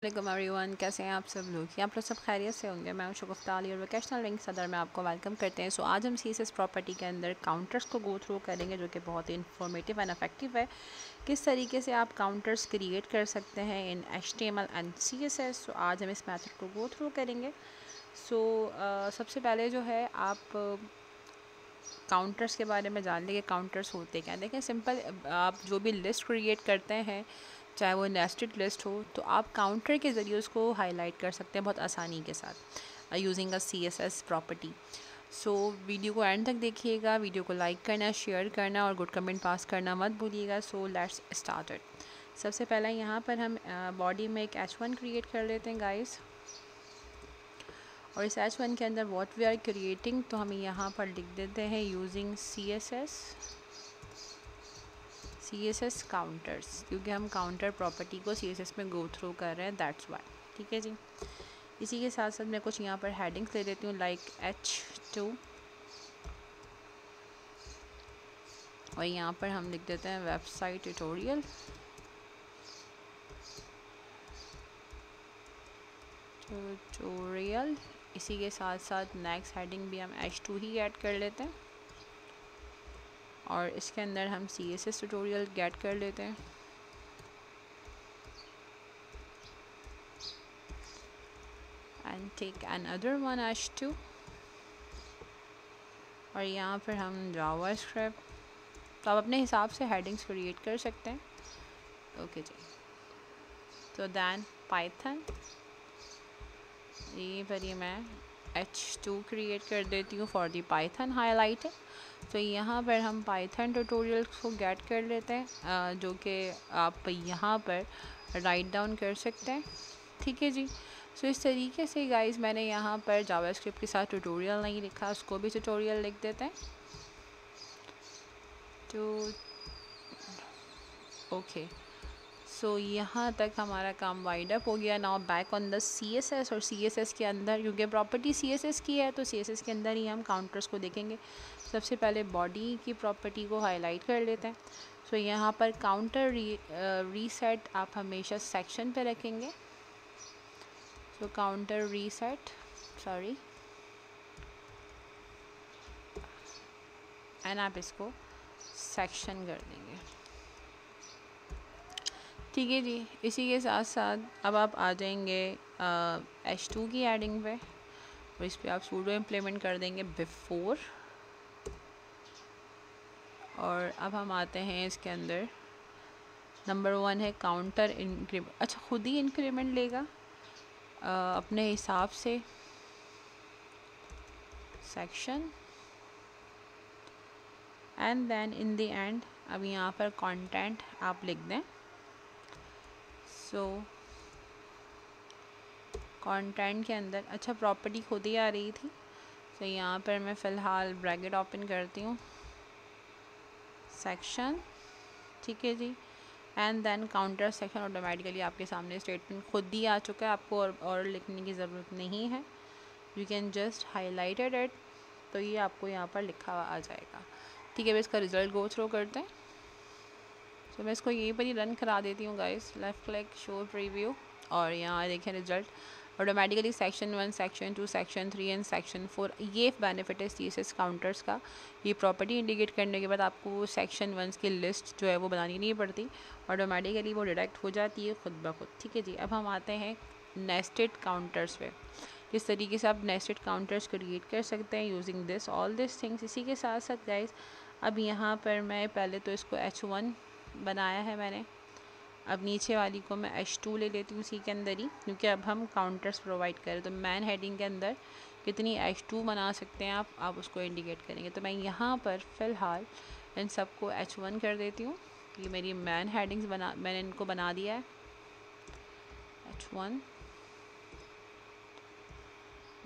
वालेकुम एवरीवन, कैसे हैं आप सब लोग? आप लोग सब खैरियत से होंगे। मैं हूं शगुफ्ता अली और वोकेशनल लिंक सदर में आपको वेलकम करते हैं। सो आज हम सीएसएस प्रॉपर्टी के अंदर काउंटर्स को गो थ्रू करेंगे, जो कि बहुत ही इन्फॉर्मेटिव एंड इफेक्टिव है। किस तरीके से आप काउंटर्स क्रिएट कर सकते हैं इन एचटीएमएल एंड सीएसएस। सो आज हम इस मेथड को गो थ्रू करेंगे। सो सबसे पहले जो है आप काउंटर्स के बारे में जान लेंगे। काउंटर्स होते क्या? देखें, सिंपल, आप जो भी लिस्ट क्रिएट करते हैं, चाहे वो नेस्टेड लिस्ट हो, तो आप काउंटर के ज़रिए उसको हाईलाइट कर सकते हैं बहुत आसानी के साथ using a CSS property. So video को एंड तक देखिएगा। वीडियो को लाइक करना, शेयर करना और गुड कमेंट पास करना मत भूलिएगा। So let's start it. सबसे पहले यहाँ पर हम बॉडी में एक H1 क्रिएट कर लेते हैं गाइस, और इस H1 के अंदर व्हाट वी आर क्रिएटिंग, तो हम यहाँ पर लिख देते हैं यूजिंग सीएसएस काउंटर्स, क्योंकि हम काउंटर प्रॉपर्टी को सीएसएस में गो थ्रू कर रहे हैं, दैट्स वाई। ठीक है जी। इसी के साथ साथ मैं कुछ यहाँ पर हेडिंग्स ले देती हूँ, लाइक H2, और यहाँ पर हम लिख देते हैं वेबसाइट ट्यूटोरियल। इसी के साथ साथ नेक्स्ट हेडिंग भी हम H2 ही ऐड कर लेते हैं, और इसके अंदर हम CSS ट्यूटोरियल गेट कर लेते हैं। And take another one H2, और यहाँ पर हम जावास्क्रिप्ट, तो आप अपने हिसाब से हेडिंग्स क्रिएट कर सकते हैं। ओके जी। तो दैन पाइथन, ये पर ही मैं H2 क्रिएट कर देती हूँ फॉर दी पाइथन हाईलाइटिंग। तो यहाँ पर हम पाइथन ट्यूटोरियल्स को गेट कर लेते हैं, जो कि आप यहाँ पर राइट डाउन कर सकते हैं। ठीक है जी। सो इस तरीके से गाइस मैंने यहाँ पर जावास्क्रिप्ट के साथ ट्यूटोरियल नहीं लिखा, उसको भी ट्यूटोरियल लिख देते हैं। तो ओके, सो यहाँ तक हमारा काम वाइड अप हो गया। Now back on the CSS, और सीएसएस के अंदर, क्योंकि प्रॉपर्टी सीएसएस की है, तो सीएसएस के अंदर ही हम काउंटर्स को देखेंगे। सबसे पहले बॉडी की प्रॉपर्टी को हाईलाइट कर लेते हैं। सो यहाँ पर काउंटर रीसेट आप हमेशा सेक्शन पे रखेंगे। सो काउंटर रीसेट, सॉरी, एंड आप इसको सेक्शन कर देंगे। ठीक है जी। इसी के साथ साथ अब आप आ जाएंगे H2 की एडिंग पे, और इस पर आप सूडो इम्प्लीमेंट कर देंगे बिफोर। और अब हम आते हैं इसके अंदर, नंबर 1 है काउंटर इंक्रीमेंट। अच्छा, खुद ही इंक्रीमेंट लेगा अपने हिसाब से, section, and then in the end अब यहाँ पर कंटेंट आप लिख दें। सो कंटेंट के अंदर, अच्छा, प्रॉपर्टी खुद ही आ रही थी, तो यहाँ पर मैं फ़िलहाल ब्रैकेट ओपन करती हूँ, सेक्शन। ठीक है जी। And then counter section, automatically आपके सामने स्टेटमेंट खुद ही आ चुका है, आपको और लिखने की ज़रूरत नहीं है। You can just highlighted it, तो ये आपको यहाँ पर लिखा हुआ आ जाएगा। ठीक है, अब इसका रिज़ल्ट गो थ्रू करते हैं। तो मैं इसको यहीं पर ही रन करा देती हूँ guys. Left click, show preview, और यहाँ देखें result automatically section 1, section 2, section 3 and section 4। ये बेनिफिट है सीएसएस काउंटर्स का। ये प्रॉपर्टी इंडिकेट करने के बाद आपको सेक्शन 1 की लिस्ट जो है वो बनानी नहीं पड़ती, ऑटोमेटिकली वो डिटेक्ट हो जाती है खुद ब खुद। ठीक है जी। अब हम आते हैं नेस्टेड काउंटर्स पे। इस तरीके से आप नेस्टेड काउंटर्स क्रिएट कर सकते हैं using this all this things. इसी के साथ साथ गाइस, अब यहाँ पर मैं पहले तो इसको H1 बनाया है मैंने, अब नीचे वाली को मैं H2 ले लेती हूँ उसी के अंदर ही, क्योंकि अब हम काउंटर्स प्रोवाइड करें, तो मैन हेडिंग के अंदर कितनी H2 बना सकते हैं आप उसको इंडिकेट करेंगे। तो मैं यहाँ पर फ़िलहाल इन सबको H1 कर देती हूँ। ये मेरी मैन हेडिंग्स मैंने इनको बना दिया है H1।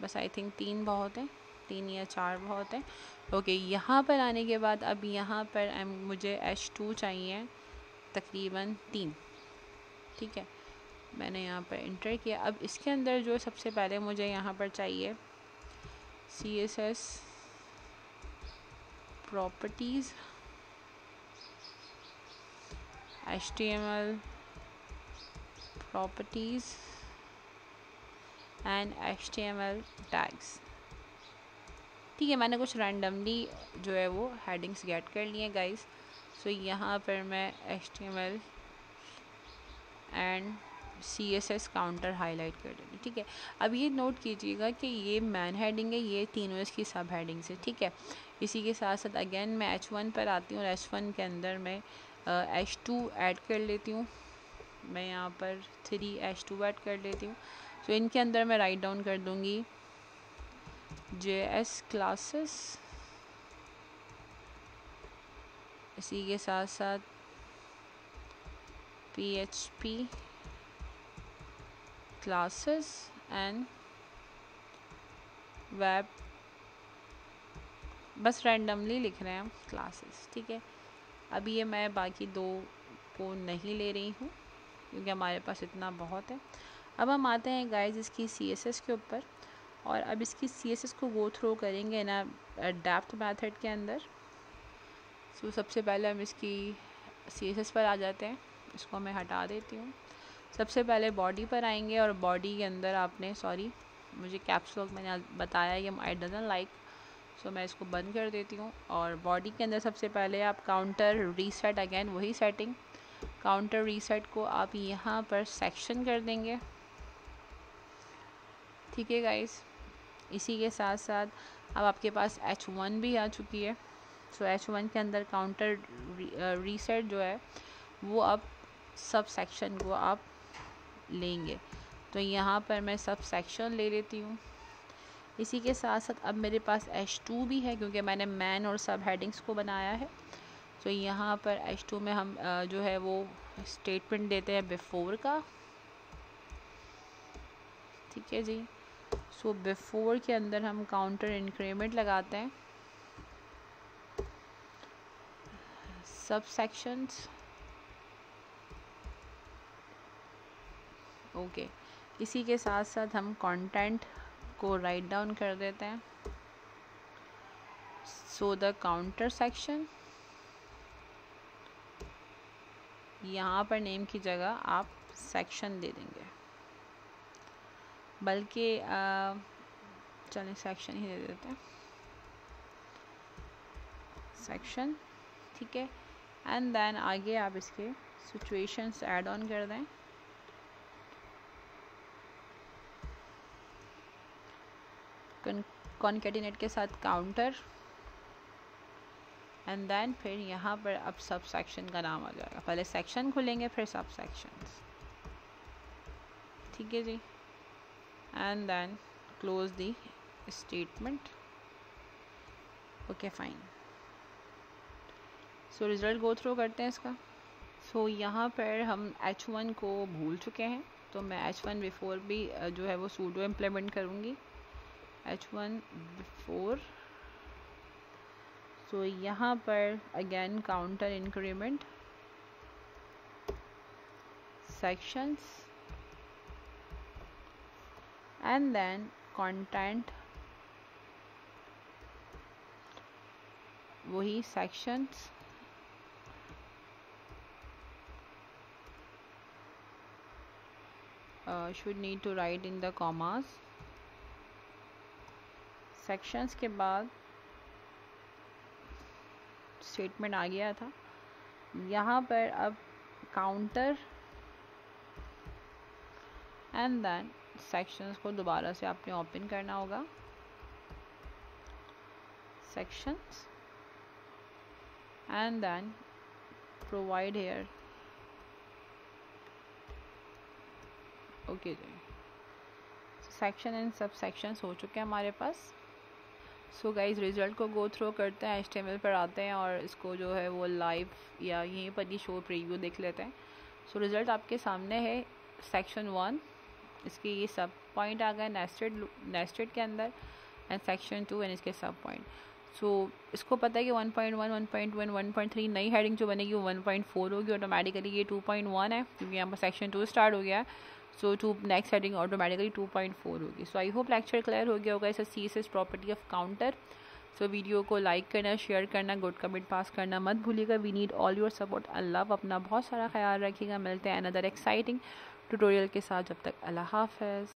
बस आई थिंक 3 बहुत हैं, 3 या 4 बहुत हैं। ओके, यहाँ पर आने के बाद अब यहाँ पर मुझे H2 चाहिए तकरीबन 3। ठीक है, मैंने यहाँ पर इंटर किया। अब इसके अंदर जो सबसे पहले मुझे यहाँ पर चाहिए CSS properties, HTML properties, and HTML tags. ठीक है, मैंने कुछ रैंडमली जो है वो हेडिंग्स गेट कर लिए गाइस। सो यहाँ पर मैं HTML and CSS counter highlight कर दूँगी। ठीक है, अब ये नोट कीजिएगा कि ये मैन हेडिंग है, ये तीनों इसकी सब हेडिंग्स है। ठीक है, इसी के साथ साथ अगेन मैं H1 पर आती हूँ और H1 के अंदर मैं H2 ऐड कर लेती हूँ। मैं यहाँ पर 3H2 ऐड कर लेती हूँ। तो इनके अंदर मैं राइट डाउन कर दूँगी JS क्लासेस, इसी के साथ साथ PHP क्लासेस एंड वेब, बस रैंडमली लिख रहे हैं हम क्लासेस। ठीक है, अभी ये मैं बाकी दो को नहीं ले रही हूँ क्योंकि हमारे पास इतना बहुत है। अब हम आते हैं गाइस इसकी CSS के ऊपर, और अब इसकी CSS को गो थ्रू करेंगे ना डेप्थ मेथड के अंदर। सो सबसे पहले हम इसकी CSS पर आ जाते हैं, इसको मैं हटा देती हूँ। सबसे पहले बॉडी पर आएंगे और बॉडी के अंदर आपने, सॉरी मुझे कैप्स लॉक मैंने बताया ये आई डजंट लाइक, सो मैं इसको बंद कर देती हूँ। और बॉडी के अंदर सबसे पहले आप काउंटर रीसेट, अगेन वही सेटिंग, काउंटर रीसेट को आप यहाँ पर सेक्शन कर देंगे। ठीक है गाइस, इसी के साथ साथ अब आपके पास H1 भी आ चुकी है। सो H1 के अंदर काउंटर रीसेट जो है वो अब सब सेक्शन को आप लेंगे। तो यहाँ पर मैं सब सेक्शन ले लेती हूँ। इसी के साथ साथ अब मेरे पास H2 भी है क्योंकि मैंने मैन और सब हेडिंग्स को बनाया है। तो यहाँ पर H2 में हम जो है वो स्टेटमेंट देते हैं बिफोर का। ठीक है जी, सो बिफोर के अंदर हम काउंटर इंक्रीमेंट लगाते हैं, सब सेक्शंस। ओके, इसी के साथ साथ हम कंटेंट को राइट डाउन कर देते हैं। सो द काउंटर सेक्शन, यहाँ पर नेम की जगह आप सेक्शन दे देंगे, बल्कि चलिए सेक्शन ही दे देते हैं, सेक्शन। ठीक है, एंड देन आगे आप इसके सिचुएशंस ऐड ऑन कर दें। कॉन्केटिनेट के साथ काउंटर, एंड देन फिर यहाँ पर अब सब सेक्शन का नाम आ जाएगा। पहले सेक्शन खुलेंगे फिर सब सेक्शंस। ठीक है जी, and then close the statement. Okay fine, so result go through करते हैं इसका। सो यहाँ पर हम H1 को भूल चुके हैं, तो मैं H1 बिफोर भी जो है वो सूडो इम्प्लीमेंट करूँगी, H1 बिफोर। सो यहाँ पर again counter increment, sections, and then content, वही sections, should need to write in the commas। Sections के बाद स्टेटमेंट आ गया था, यहाँ पर अब काउंटर एंड देन सेक्शंस को दोबारा से आपने ओपन करना होगा, sections and then provide here. Okay ji, section and sub sections हो चुके हैं हमारे पास। सो गाइस रिज़ल्ट को गो थ्रू करते हैं, HTML पर आते हैं और इसको जो है वो लाइव या यहीं पर ही शो प्रीव्यू देख लेते हैं। सो रिज़ल्ट आपके सामने है। सेक्शन 1 इसके ये सब पॉइंट आ गए नेस्टेड के अंदर, एंड सेक्शन 2 एंड इसके सब पॉइंट। सो इसको पता है कि 1.1, 1.1, 1.3 नई हेडिंग जो बनेगी वो 1.4 होगी ऑटोमेटिकली। ये 2.1 है क्योंकि यहाँ पर सेक्शन 2 स्टार्ट हो गया है। सो नेक्स्ट हेडिंग ऑटोमेटिकली 2.4 होगी। So I hope lecture clear हो गया होगा इस CSS property of counter. So video को लाइक करना, शेयर करना, गुड कमेंट पास करना मत भूलिएगा। We need all your support. अल्लाह, अपना बहुत सारा ख्याल रखिएगा। मिलते हैं अनदर एक्साइटिंग ट्यूटोरियल के साथ, जब तक अल्लाह हाफ़िज़।